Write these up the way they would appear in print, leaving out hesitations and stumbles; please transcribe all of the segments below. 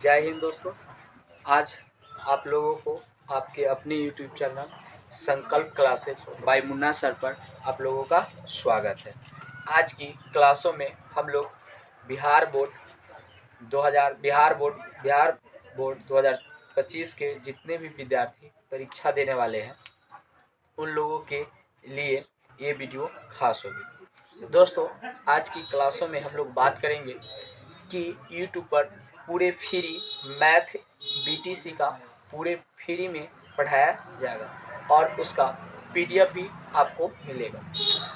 जय हिंद दोस्तों। आज आप लोगों को आपके अपने यूट्यूब चैनल संकल्प क्लासेस बाय मुन्ना सर पर आप लोगों का स्वागत है। आज की क्लासों में हम लोग बिहार बोर्ड 2025 के जितने भी विद्यार्थी परीक्षा देने वाले हैं उन लोगों के लिए ये वीडियो खास होगी। दोस्तों, आज की क्लासों में हम लोग बात करेंगे कि यूट्यूब पर पूरे फ्री मैथ बीटीसी का पूरे फ्री में पढ़ाया जाएगा और उसका पीडीएफ भी आपको मिलेगा।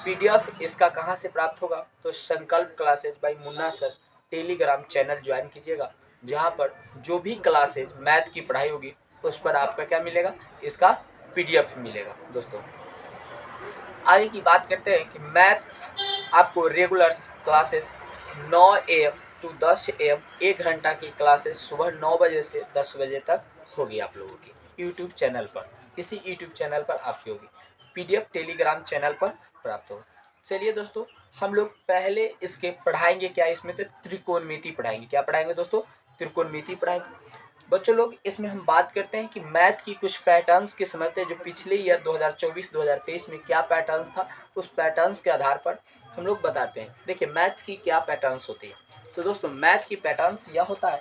पीडीएफ इसका कहाँ से प्राप्त होगा? तो संकल्प classes bye Munna sir Telegram channel join कीजिएगा, जहाँ पर जो भी क्लासेज मैथ की पढ़ाई होगी उस पर आपका क्या मिलेगा? इसका पीडीएफ मिलेगा। दोस्तों, आगे की बात करते हैं कि मैथ्स आपको regular classes 9 AM to 10 AM 1 घंटा की क्लासेस सुबह 9 बजे से 10 बजे तक होगी आप लोगों की यूट्यूब चैनल पर। इसी यूट्यूब चैनल पर आपकी होगी। पीडीएफ टेलीग्राम चैनल पर प्राप्त होगा। चलिए दोस्तों, हम लोग पहले इसके पढ़ाएंगे क्या? इसमें तो त्रिकोणमिति पढ़ाएंगे। क्या पढ़ाएंगे दोस्तों? त्रिकोणमिति पढ़ाएंगे। बच्चों लोग, इसमें हम बात करते हैं कि मैथ की कुछ पैटर्न्स के समझते हैं, जो पिछले ईयर 2024-2023 में क्या पैटर्न्स था, उस पैटर्न्स के आधार पर हम लोग बताते हैं। देखिए, मैथ्स की क्या पैटर्न्स होती है। तो दोस्तों, मैथ की पैटर्न्स यह होता है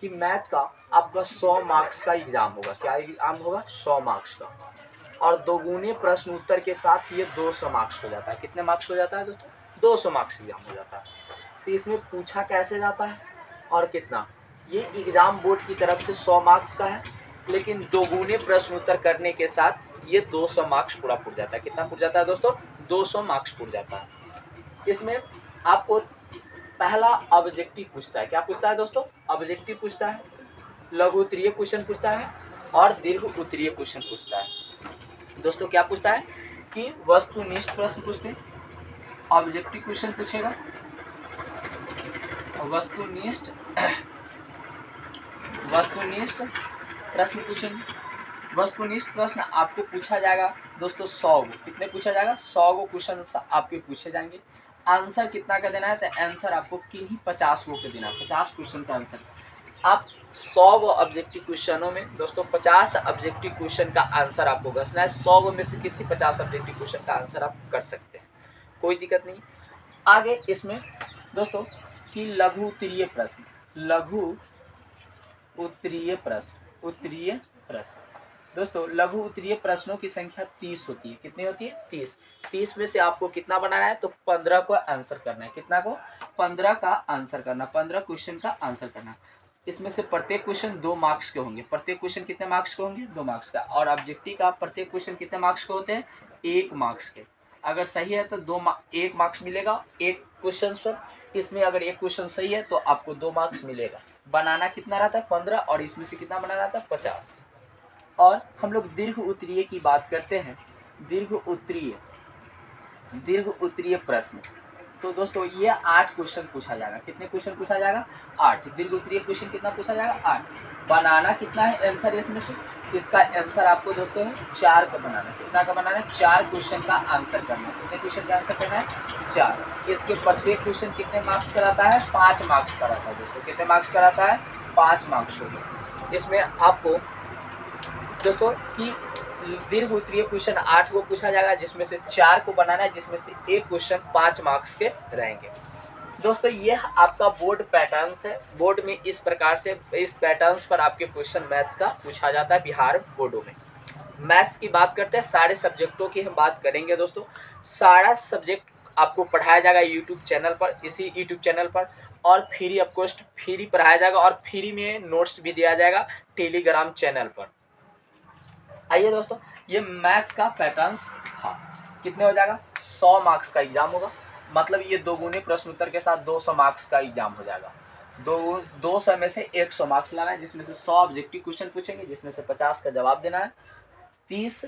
कि मैथ का आपका 100 मार्क्स का एग्जाम होगा। क्या एग्जाम होगा? 100 मार्क्स का। और दोगुने प्रश्न उत्तर के साथ ये 200 मार्क्स हो जाता है। कितने मार्क्स हो जाता है दोस्तों? 200 मार्क्स एग्जाम हो जाता है। तो इसमें पूछा कैसे जाता है और कितना? ये एग्जाम बोर्ड की तरफ से 100 मार्क्स का है, लेकिन दोगुने प्रश्न उत्तर करने के साथ ये 200 मार्क्स पूरा पुर जाता है। कितना पुर जाता है दोस्तों? 200 मार्क्स पुर जाता है। इसमें आपको पहला ऑब्जेक्टिव पूछता है। क्या पूछता है दोस्तों? ऑब्जेक्टिव पूछता है, लघु उत्तरीय क्वेश्चन पूछता है और दीर्घ उत्तरीय क्वेश्चन पूछता है। दोस्तों, क्या पूछता है कि वस्तुनिष्ठ प्रश्न पूछते हैं, ऑब्जेक्टिव क्वेश्चन पूछेगा, वस्तुनिष्ठ प्रश्न पूछेंगे। वस्तुनिष्ठ प्रश्न आपको पूछा जाएगा दोस्तों 100 गो। कितने पूछा जाएगा? 100 गो क्वेश्चन आपके पूछे जाएंगे। आंसर कितना का देना है? तो आंसर आपको किन्हीं 50 गो का देना है। 50 क्वेश्चन का आंसर आप 100 गो ऑब्जेक्टिव क्वेश्चनों में दोस्तों 50 ऑब्जेक्टिव क्वेश्चन का आंसर आपको घसना है। 100 गो में से किसी 50 ऑब्जेक्टिव क्वेश्चन का आंसर आप कर सकते हैं, कोई दिक्कत नहीं। आगे इसमें दोस्तों कि लघु उत्तरीय प्रश्न दोस्तों, लघु उत्तरीय प्रश्नों की संख्या 30 होती है। कितनी होती है? 30। 30 में से आपको कितना बनाना है? तो 15 को आंसर करना है। कितना को? 15 का आंसर करना, 15 क्वेश्चन का आंसर करना। इसमें से प्रत्येक क्वेश्चन 2 मार्क्स के होंगे। प्रत्येक क्वेश्चन कितने मार्क्स के होंगे? 2 मार्क्स का। और ऑब्जेक्टिव का प्रत्येक क्वेश्चन कितने मार्क्स के होते हैं? 1 मार्क्स के। अगर सही है तो 1 मार्क्स मिलेगा एक क्वेश्चन पर। इसमें अगर एक क्वेश्चन सही है तो आपको 2 मार्क्स मिलेगा। बनाना कितना रहता है? 15। और इसमें से कितना बनाना रहता है? 50। और हम लोग दीर्घ उत्तरीय की बात करते हैं। दीर्घ उत्तरीय प्रश्न, तो दोस्तों ये 8 क्वेश्चन पूछा जाएगा। कितने क्वेश्चन पूछा जाएगा? 8। दीर्घ उत्तरीय क्वेश्चन कितना पूछा जाएगा? 8। बनाना कितना है आंसर इसमें से? इसका आंसर आपको दोस्तों 4 का बनाना है। कितना का बनाना है? 4 क्वेश्चन का आंसर करना है। कितने क्वेश्चन का आंसर करना है? 4। इसके प्रत्येक क्वेश्चन कितने मार्क्स का रहता है? 5 मार्क्स का रहता है दोस्तों। कितने मार्क्स का रहता है? 5 मार्क्स हो गए। इसमें आपको दोस्तों कि दीर्घ उत्तरीय क्वेश्चन 8 को पूछा जाएगा, जिसमें से 4 को बनाना है, जिसमें से एक क्वेश्चन 5 मार्क्स के रहेंगे। दोस्तों, ये आपका बोर्ड पैटर्न्स है। बोर्ड में इस प्रकार से इस पैटर्न्स पर आपके क्वेश्चन मैथ्स का पूछा जाता है बिहार बोर्डों में। मैथ्स की बात करते हैं, सारे सब्जेक्टों की हम बात करेंगे दोस्तों। सारा सब्जेक्ट आपको पढ़ाया जाएगा यूट्यूब चैनल पर, इसी यूट्यूब चैनल पर। और फ्री ऑफ कॉस्ट फ्री पढ़ाया जाएगा और फ्री में नोट्स भी दिया जाएगा टेलीग्राम चैनल पर। आइए दोस्तों, ये मैथ्स का पैटर्न्स था। कितने हो जाएगा? 100 मार्क्स का एग्जाम होगा। मतलब ये दोगुने प्रश्न उत्तर के साथ 200 मार्क्स का एग्जाम हो जाएगा। 200 में से 100 मार्क्स लाना है, जिसमें से 100 ऑब्जेक्टिव क्वेश्चन पूछेंगे, जिसमें से 50 का जवाब देना है। 30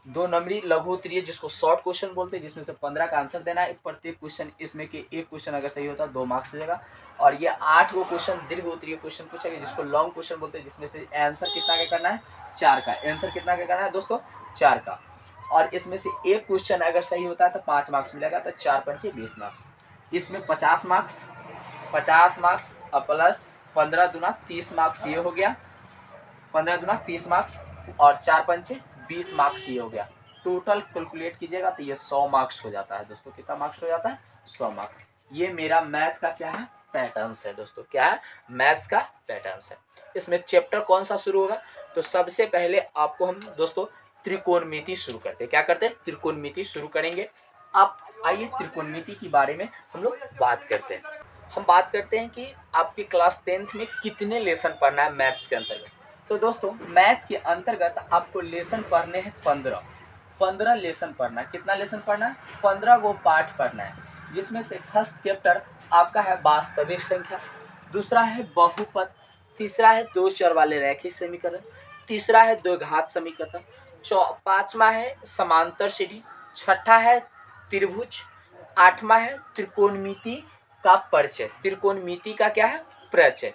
2 नंबरी लघु उत्तरीय, जिसको शॉर्ट क्वेश्चन बोलते हैं, जिसमें से 15 का आंसर देना है। प्रत्येक क्वेश्चन इसमें के एक क्वेश्चन अगर सही होता है 2 मार्क्स देगा। और ये 8 गो क्वेश्चन दीर्घ उत्तरीय क्वेश्चन पूछेंगे, जिसको लॉन्ग क्वेश्चन बोलते हैं, जिसमें से आंसर कितना का करना है? 4 का। आंसर कितना का करना है दोस्तों? 4 का। और इसमें से एक क्वेश्चन अगर सही होता है तो 5 मार्क्स मिलेगा। तो 4 × 5 = 20 मार्क्स। इसमें 50 मार्क्स और प्लस 15 दूना 30 मार्क्स ये हो गया, 15 दूना 30 मार्क्स और 4 पंचे 20 मार्क्स ये हो गया। टोटल कैलकुलेट कीजिएगा तो ये 100 मार्क्स हो जाता है दोस्तों। कितना मार्क्स हो जाता है? 100 मार्क्स। ये मेरा मैथ का क्या है? पैटर्न्स है दोस्तों। क्या है? मैथ्स का पैटर्न्स है। इसमें चैप्टर कौन सा शुरू होगा? तो सबसे पहले आपको हम दोस्तों त्रिकोणमिति शुरू करते हैं। क्या करते हैं? त्रिकोणमिति शुरू करेंगे। आप आइए त्रिकोणमिति के बारे में हम लोग बात करते हैं। हम बात करते हैं कि आपकी क्लास 10th में कितने लेसन पढ़ना है मैथ्स के अंतर्गत। तो दोस्तों मैथ के अंतर्गत आपको लेसन पढ़ने हैं 15 लेसन पढ़ना है। कितना लेसन पढ़ना है? 15 गो पार्ट पढ़ना है, जिसमें से फर्स्ट चैप्टर आपका है वास्तविक संख्या, दूसरा है बहुपद, तीसरा है दो चर वाले रैखिक समीकरण, तीसरा है द्विघात समीकरण, पांचवा है समांतर सीढ़ी, छठा है त्रिभुज, आठवां है त्रिकोणमिति का परिचय। त्रिकोणमिति का क्या है? परिचय।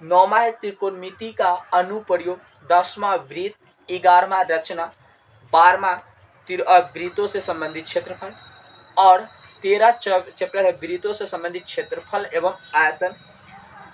नौवां है त्रिकोणमिति का अनुप्रयोग, 10वां वृत्त, 11वां रचना, 12वां वृत्तों से संबंधित क्षेत्रफल और 13 चैप्टर है वृत्तों से संबंधित क्षेत्रफल एवं आयतन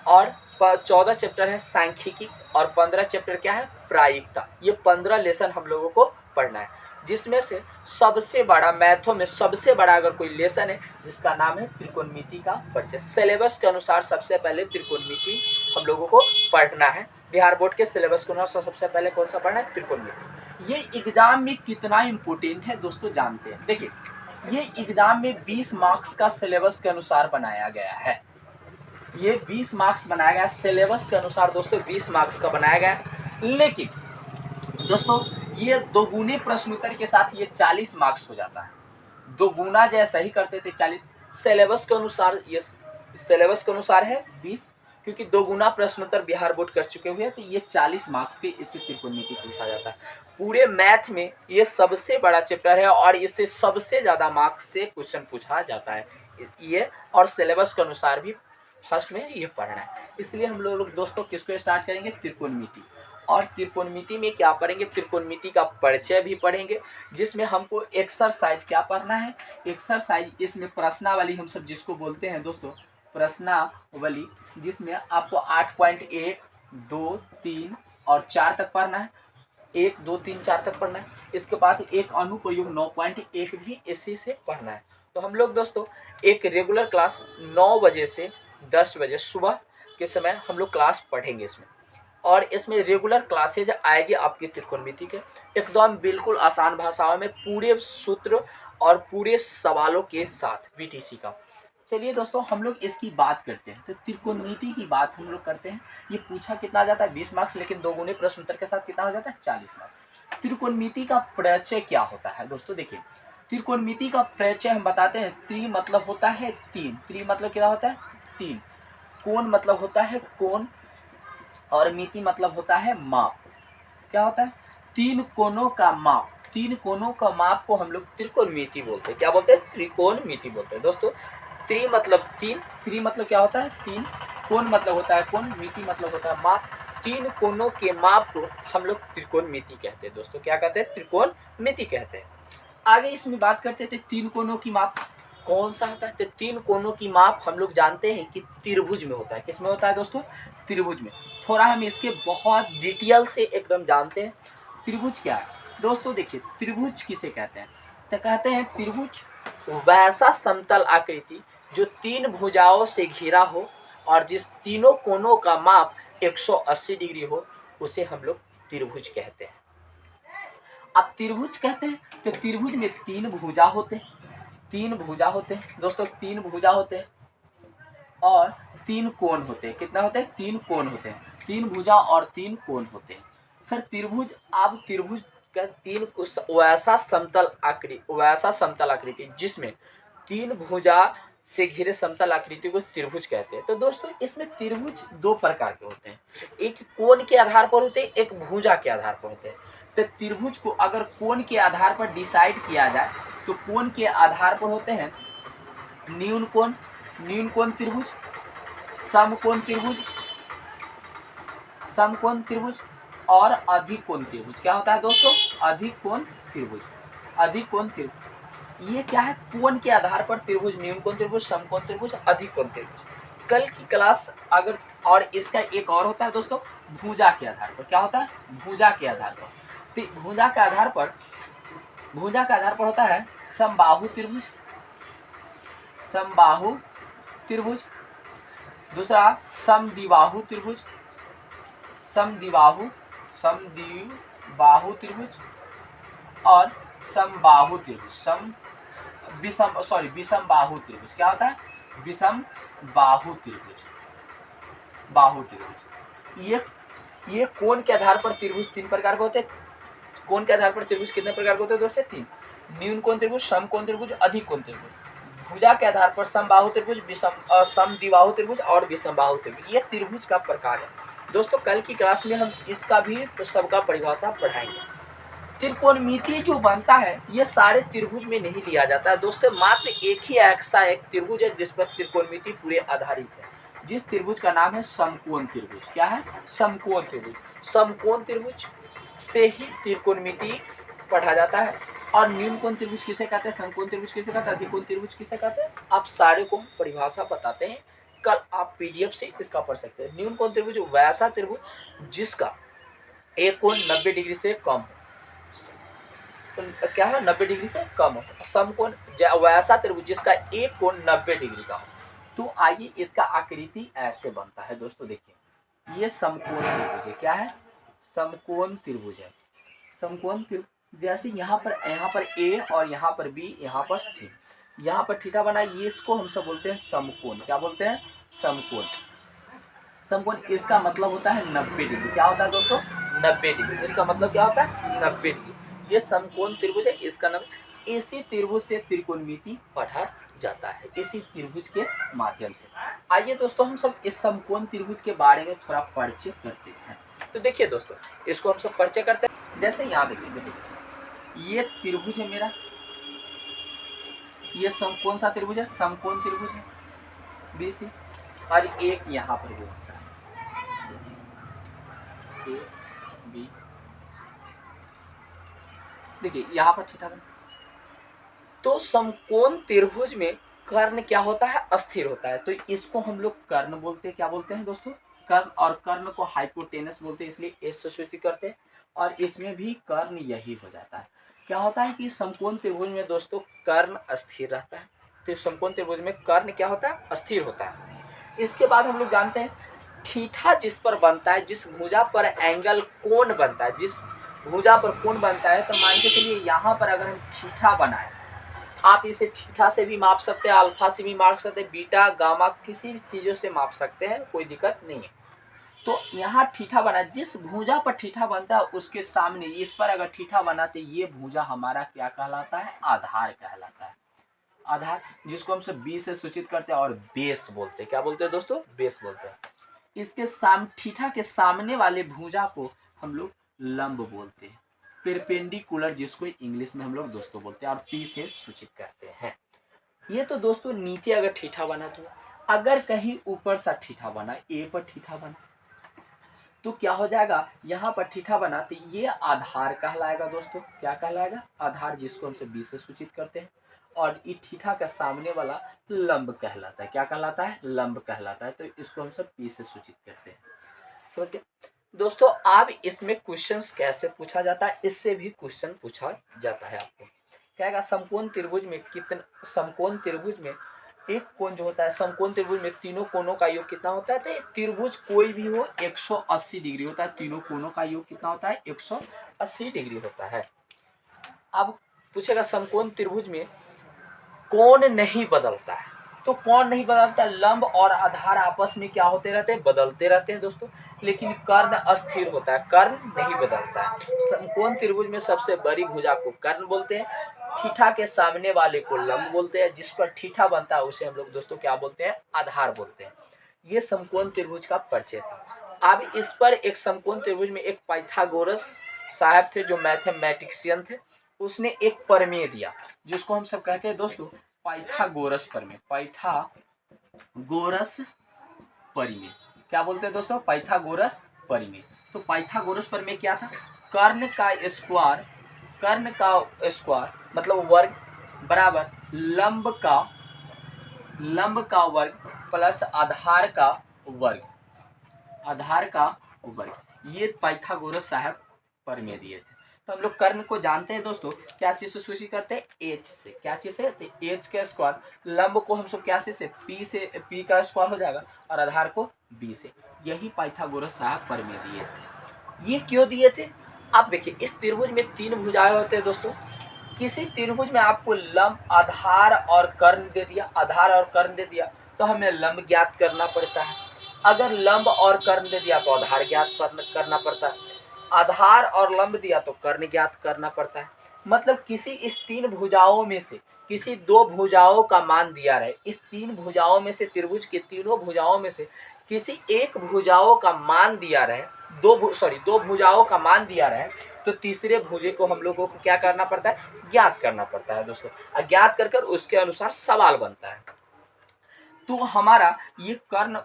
और 14 चैप्टर है सांख्यिकी और 15 चैप्टर क्या है? प्रायिकता। ये 15 लेसन हम लोगों को पढ़ना है, जिसमें से सबसे बड़ा मैथों में सबसे बड़ा अगर कोई लेसन है जिसका नाम है त्रिकोणमिति का परिचय। सिलेबस के अनुसार सबसे पहले त्रिकोणमिति हम लोगों को पढ़ना है। बिहार बोर्ड के सिलेबस के अनुसार सबसे पहले कौन सा पढ़ना है? त्रिकोणमिति। ये एग्जाम में कितना इंपोर्टेंट है दोस्तों जानते हैं। देखिए ये एग्जाम में 20 मार्क्स का सिलेबस के अनुसार बनाया गया है। ये 20 मार्क्स बनाया गया सिलेबस के अनुसार दोस्तों, 20 मार्क्स का बनाया गया। लेकिन दोस्तों ये दोगुने प्रश्न उत्तर के साथ ये 40 मार्क्स हो जाता है। दोगुना जैसा ही करते थे 40। सिलेबस के अनुसार ये सिलेबस के अनुसार है 20, क्योंकि दोगुना प्रश्न उत्तर बिहार बोर्ड कर चुके हुए हैं, तो ये 40 मार्क्स के इससे त्रिकोणमिति पूछा जाता है। पूरे मैथ में ये सबसे बड़ा चैप्टर है और इससे सबसे ज्यादा मार्क्स से क्वेश्चन पूछा जाता है ये, और सिलेबस के अनुसार भी फर्स्ट में ये पढ़ना है। इसलिए हम लोग दोस्तों किसको स्टार्ट करेंगे? त्रिकोणमिति। और त्रिकोणमिति में क्या पढ़ेंगे? त्रिकोणमिति का परिचय भी पढ़ेंगे, जिसमें हमको एक्सरसाइज क्या पढ़ना है? एक्सरसाइज, इसमें प्रश्नावली हम सब जिसको बोलते हैं दोस्तों प्रश्नावली, जिसमें आपको 8.1, 2, 3 और 4 तक पढ़ना है। 1, 2, 3, 4 तक पढ़ना है। इसके बाद एक अनुप्रयोग 9.1 भी इसी से पढ़ना है। तो हम लोग दोस्तों एक रेगुलर क्लास 9 बजे से 10 बजे सुबह के समय हम लोग क्लास पढ़ेंगे इसमें, और इसमें रेगुलर क्लासेज आएगी आपकी त्रिकोणमिति के एकदम बिल्कुल आसान भाषाओं में, पूरे सूत्र और पूरे सवालों के साथ बीटीसी का। चलिए दोस्तों हम लोग इसकी बात करते हैं। तो त्रिकोणमिति की बात हम लोग करते हैं। ये पूछा कितना जाता है? 20 मार्क्स, लेकिन दोगुने प्रश्न उत्तर के साथ कितना हो जाता है? 40 मार्क्स। त्रिकोणमिति का परिचय क्या होता है दोस्तों? देखिए त्रिकोणमिति का परिचय हम बताते हैं। त्रि मतलब होता है 3, त्रि मतलब क्या होता है? 3। कोण मतलब होता है कोण, और मिति मतलब होता है माप। क्या होता है? 3 कोणों का माप। 3 कोणों का माप को हम लोग त्रिकोणमिति बोलते हैं। क्या बोलते हैं? त्रिकोणमिति बोलते हैं दोस्तों। त्रि मतलब 3, त्रि मतलब क्या होता है? 3, कोण मतलब होता है कोण, मिति मतलब होता है माप। 3 कोणों के माप को हम लोग त्रिकोणमिति कहते हैं दोस्तों। क्या कहते हैं? त्रिकोणमिति कहते हैं। आगे इसमें बात करते थे 3 कोणों की माप कौन सा होता है? तो 3 कोणों की माप हम लोग जानते हैं कि त्रिभुज में होता है। किस में होता है दोस्तों? त्रिभुज में। थोड़ा हम इसके बहुत डिटेल से एकदम जानते हैं। त्रिभुज क्या है दोस्तों? देखिए त्रिभुज किसे कहते हैं? तो कहते हैं त्रिभुज वैसा समतल आकृति जो 3 भुजाओं से घिरा हो और जिस तीनों कोणों का माप 180 डिग्री हो, उसे हम लोग त्रिभुज कहते हैं। अब त्रिभुज कहते हैं तो त्रिभुज में 3 भुजा होते हैं। 3 भुजा होते हैं दोस्तों, 3 भुजा होते हैं और 3 कोण होते हैं। कितना होते हैं? 3 कोण होते हैं। 3 भुजा और 3 कोण होते हैं। सर त्रिभुज, अब त्रिभुज का 3 वैसा समतल आकृति जिसमें 3 भुजा से घिरे समतल आकृति को त्रिभुज कहते हैं। तो दोस्तों इसमें त्रिभुज 2 प्रकार के होते हैं, एक कोण के आधार पर होते हैं, एक भुजा के आधार पर होते हैं। तो त्रिभुज को अगर कोण के आधार पर डिसाइड किया जाए तो कोण के आधार पर होते हैं न्यून कोण त्रिभुज, समकोण त्रिभुज और अधिक कोण त्रिभुज। क्या होता है दोस्तों? अधिक कोण त्रिभुज। ये क्या है? कोण के आधार पर त्रिभुज, न्यून कोण त्रिभुज, समकोण त्रिभुज, अधिक कोण त्रिभुज। कल की क्लास अगर और इसका एक और होता है दोस्तों भुजा के आधार पर। क्या होता है? भुजा के आधार पर। तो भुजा के आधार पर होता है समबाहु त्रिभुज, समबाहु त्रिभुज। दूसरा समद्विबाहु त्रिभुज, समद्विबाहु त्रिभुज और समबाहु त्रिभुज, विषम बाहु त्रिभुज। क्या होता है? विषम बाहु त्रिभुज, बाहु त्रिभुज। ये कोण के आधार पर त्रिभुज 3 प्रकार के होते हैं। कोण के आधार पर त्रिभुज कितने प्रकार के होते हैं दोस्तों? 3। न्यून कोण त्रिभुज, सम कोण त्रिभुज, अधिक कोण त्रिभुज। भुजा के आधार पर समबाहु त्रिभुज, समद्विबाहु त्रिभुज और विषमबाहु त्रिभुज। ये त्रिभुज का प्रकार है दोस्तों। कल की क्लास में हम इसका भी सबका परिभाषा पढ़ाएंगे। त्रिकोणमिति जो बनता है ये सारे त्रिभुज में नहीं लिया जाता है दोस्तों। मात्र एक ही ऐसा एक त्रिभुज है जिस पर त्रिकोणमिति पूरे आधारित है, जिस त्रिभुज का नाम है समकोण त्रिभुज। क्या है? समकोण त्रिभुज। समकोण त्रिभुज से ही त्रिकोणमिति पढ़ा जाता है। और न्यून कोण त्रिभुज किसे कहते हैं, समकोण त्रिभुज किसे कहते हैं, अधिक कोण त्रिभुज किसे कहते हैं, आप सारे को परिभाषा बताते हैं। कल आप पीडीएफ से इसका पढ़ सकते हैं। न्यून कोण त्रिभुज वैसा त्रिभुज जिसका एक कोण 90 डिग्री से कम हो। क्या है? 90 डिग्री से कम हो। समकोण वैसा त्रिभुज जिसका एक कोण 90 डिग्री का हो। तो आइए इसका आकृति ऐसे बनता है दोस्तों। देखिए ये समकोण त्रिभुज है। क्या है? समकोण त्रिभुज है। समकोण त्रिभुज जैसे यहाँ पर ए और यहाँ पर बी, यहाँ पर सी, यहाँ पर थीटा बना, ये इसको हम सब बोलते हैं समकोण। क्या बोलते हैं? समकोण। समकोण इसका मतलब होता है 90 डिग्री। क्या होता है दोस्तों? 90 डिग्री। इसका मतलब क्या होता है? 90 डिग्री। ये समकोण त्रिभुज है। इसका नाम, इसी त्रिभुज से त्रिकोणमिति पढ़ा जाता है, इसी त्रिभुज के माध्यम से। आइए दोस्तों हम सब इस समकोण त्रिभुज के बारे में थोड़ा परिचय करते हैं। तो देखिए दोस्तों इसको हम सब परिचय करते हैं। जैसे यहाँ देखिए ये त्रिभुज है मेरा, ये कौन सा त्रिभुज है? समकोण त्रिभुज है बीसी। और एक यहाँ पर भी होता है ए बी सी। देखिए यहाँ पर थीटा बना। तो समकोण त्रिभुज में कर्ण क्या होता है? अस्थिर होता है। तो इसको हम लोग कर्ण बोलते हैं। क्या बोलते हैं दोस्तों? कर्ण। और कर्ण को हाइपोटेनस बोलते हैं, इसलिए एस से सूचित करते हैं। और इसमें भी कर्ण यही हो जाता है। क्या होता है कि समकोण त्रिभुज में दोस्तों कर्ण अस्थिर रहता है। तो समकोण त्रिभुज में कर्ण क्या होता है? अस्थिर होता है। इसके बाद हम लोग जानते हैं थीटा जिस पर बनता है, जिस भुजा पर एंगल कोण बनता है, जिस भुजा पर कोण बनता है, तो मान के चलिए यहाँ पर अगर हम थीटा बनाए, आप इसे थीटा से भी माप सकते हैं, अल्फा से भी माप सकते हैं, बीटा गामा किसी भी चीज़ों से माप सकते हैं, कोई दिक्कत नहीं है। तो यहाँ थीटा बना, जिस भुजा पर थीटा बनता है उसके सामने इस पर अगर थीटा बना तो ये भुजा हमारा क्या कहलाता है? आधार कहलाता है। आधार जिसको हम सब बी से सूचित करते हैं और बेस बोलते हैं। क्या बोलते हैं दोस्तों? बेस बोलते हैं। इसके थीटा के सामने वाले भुजा को हम लोग लंब बोलते हैं, परपेंडिकुलर जिसको इंग्लिश में हम लोग दोस्तों बोलते हैं, और पी से सूचित करते हैं। ये तो दोस्तों नीचे अगर थीटा बना, तो अगर कहीं ऊपर सा थीटा बना, ए पर थीटा बना, तो क्या हो जाएगा? यहाँ पर थीटा बना तो ये आधार कहलाएगा दोस्तों। क्या कहलाएगा? आधार, जिसको हम बी से सूचित करते हैं। और ये थीटा का सामने वाला लंब कहलाता है। क्या कहलाता है? लंब कहलाता है। तो इसको हम सब पी से सूचित करते हैं। समझ गए दोस्तों? अब इसमें क्वेश्चंस कैसे पूछा जाता है, इससे भी क्वेश्चन पूछा जाता है आपको। क्या समकोण त्रिभुज में कितना, समकोण त्रिभुज में एक कोण जो होता है, समकोण त्रिभुज में तीनों कोणों का योग कितना होता है? तो त्रिभुज कोई भी हो 180 डिग्री होता है। तीनों कोणों का योग कितना होता है? 180 डिग्री होता है। अब पूछेगा समकोण त्रिभुज में कोण नहीं बदलता है, तो कोण नहीं बदलता, लंब और आधार आपस में क्या होते रहते हैं? बदलते रहते हैं दोस्तों। लेकिन कर्ण अस्थिर होता है, कर्ण नहीं बदलता है। समकोण त्रिभुज में सबसे बड़ी भुजा को कर्ण बोलते हैं, थीटा के सामने वाले को लंब बोलते हैं, जिस पर थीटा बनता है उसे हम लोग दोस्तों क्या बोलते हैं? आधार बोलते हैं। ये समकोण त्रिभुज का परिचय था। अब इस पर एक समकोण त्रिभुज में एक पाइथागोरस साहब थे जो मैथमेटिशियन थे, उसने एक प्रमेय दिया जिसको हम सब कहते हैं दोस्तों पाइथागोरस प्रमेय। पाइथागोरस प्रमेय क्या बोलते हैं दोस्तों? पाइथागोरस प्रमेय। तो पाइथागोरस प्रमेय क्या था? कर्ण का स्क्वायर मतलब वर्ग बराबर लंब का वर्ग प्लस आधार का वर्ग आधार का वर्ग, ये पाइथागोरस साहब प्रमेय दिए थे। तो हम लोग कर्ण को जानते हैं दोस्तों, क्या चीज से सूची करते हैं, एच से। क्या चीज से, तो एच का स्क्वायर। लंब को हम सब क्या से पी का स्क्वायर हो जाएगा, और आधार को बी से। यही पाइथागोरस साहब प्रमेय दिए थे। ये क्यों दिए थे, आप देखिए, इस त्रिभुज में 3 भुजाएं होते हैं दोस्तों। किसी त्रिभुज में आपको लंब, आधार और कर्ण दे दिया, आधार और कर्ण दे दिया, तो हमें लंब ज्ञात करना पड़ता है। अगर लंब और कर्ण दे दिया तो आधार ज्ञात करना पड़ता है। आधार और लंब दिया तो कर्ण ज्ञात करना पड़ता है। मतलब किसी इस 3 भुजाओं में से किसी 2 भुजाओं का मान दिया रहे, इस 3 भुजाओं में से, त्रिभुज के तीनों भुजाओं में से किसी एक भुजाओं का मान दिया रहे, दो भुजाओं का मान दिया रहे, तो तीसरे भुजे को हम लोगों को क्या करना पड़ता है, ज्ञात करना पड़ता है दोस्तों। अज्ञात कर उसके अनुसार सवाल बनता है। तो हमारा ये कर्ण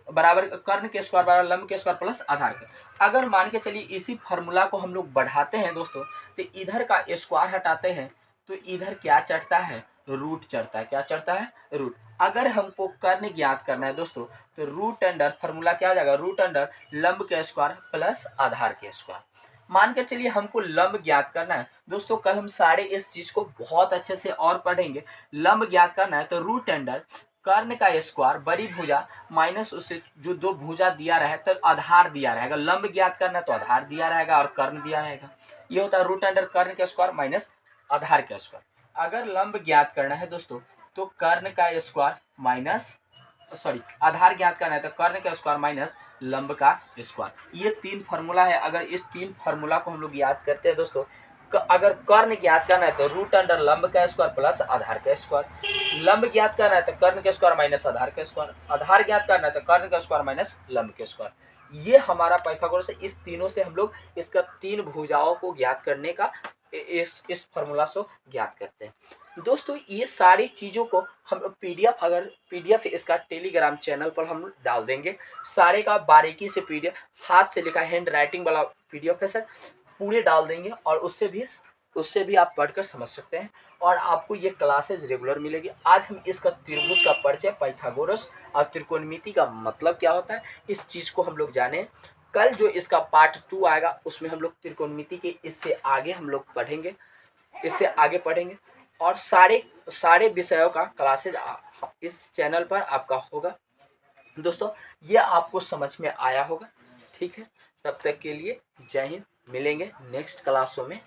बराबर, कर्ण के स्क्वायर बराबर लंब के स्क्वायर प्लस आधार के। अगर मान के चलिए इसी फॉर्मूला को हम लोग बढ़ाते हैं दोस्तों, तो इधर का स्क्वायर हटाते हैं तो इधर क्या चढ़ता है, रूट चढ़ता है। क्या चढ़ता है, रूट। अगर हमको कर्ण ज्ञात करना है दोस्तों, तो रूट अंडर, फॉर्मूला क्या आ जाएगा, रूट अंडर लंब के स्क्वायर प्लस आधार के स्क्वायर। मान के चलिए हमको लंब ज्ञात करना है दोस्तों, कल हम सारे इस चीज को बहुत अच्छे से और पढ़ेंगे। लंब ज्ञात करना है तो रूट अंडर कर्ण का स्क्वायर बड़ी भुजा माइनस उससे जो 2 भुजा दिया रहे, तो आधार दिया रहेगा। लंब ज्ञात करना है तो आधार दिया रहेगा और कर्ण दिया रहेगा। ये होता है रूट अंडर कर्ण का स्क्वायर माइनस आधार का स्क्वायर। अगर लंब ज्ञात करना है दोस्तों, तो कर्ण का स्क्वायर माइनस आधार ज्ञात करना है तो कर्ण का स्क्वायर माइनस लंब का स्क्वायर। ये 3 फार्मूला है। अगर इस 3 फार्मूला को हम लोग याद करते हैं दोस्तों, अगर कर्ण ज्ञात करना है तो रूट अंडर लंब का स्क्वायर प्लस आधार का स्क्वायर। लंब ज्ञात करना है तो कर्ण का स्क्वायर माइनस आधार का स्क्वायर। आधार ज्ञात करना है तो कर्ण का स्क्वायर माइनस लंब के स्क्वायर। ये हमारा पाइथागोरस से, इस तीनों से हम लोग इसका 3 भुजाओं को ज्ञात करने का इस फॉर्मूला से ज्ञात करते हैं दोस्तों। ये सारी चीज़ों को हम पीडीएफ, अगर पीडीएफ इसका टेलीग्राम चैनल पर हम डाल देंगे, सारे का बारीकी से पीडीएफ, हाथ से लिखा हैंड राइटिंग वाला पीडीएफ है सर, पूरे डाल देंगे, और उससे भी आप पढ़कर समझ सकते हैं, और आपको ये क्लासेज रेगुलर मिलेगी। आज हम इसका त्रिभुज का परिचय, पाइथागोरस और त्रिकोणमिति का मतलब क्या होता है, इस चीज़ को हम लोग जाने। कल जो इसका पार्ट 2 आएगा उसमें हम लोग त्रिकोणमिति के इससे आगे हम लोग पढ़ेंगे, और सारे विषयों का क्लासेज इस चैनल पर आपका होगा दोस्तों। ये आपको समझ में आया होगा, ठीक है। तब तक के लिए जय हिंद, मिलेंगे नेक्स्ट क्लासों में।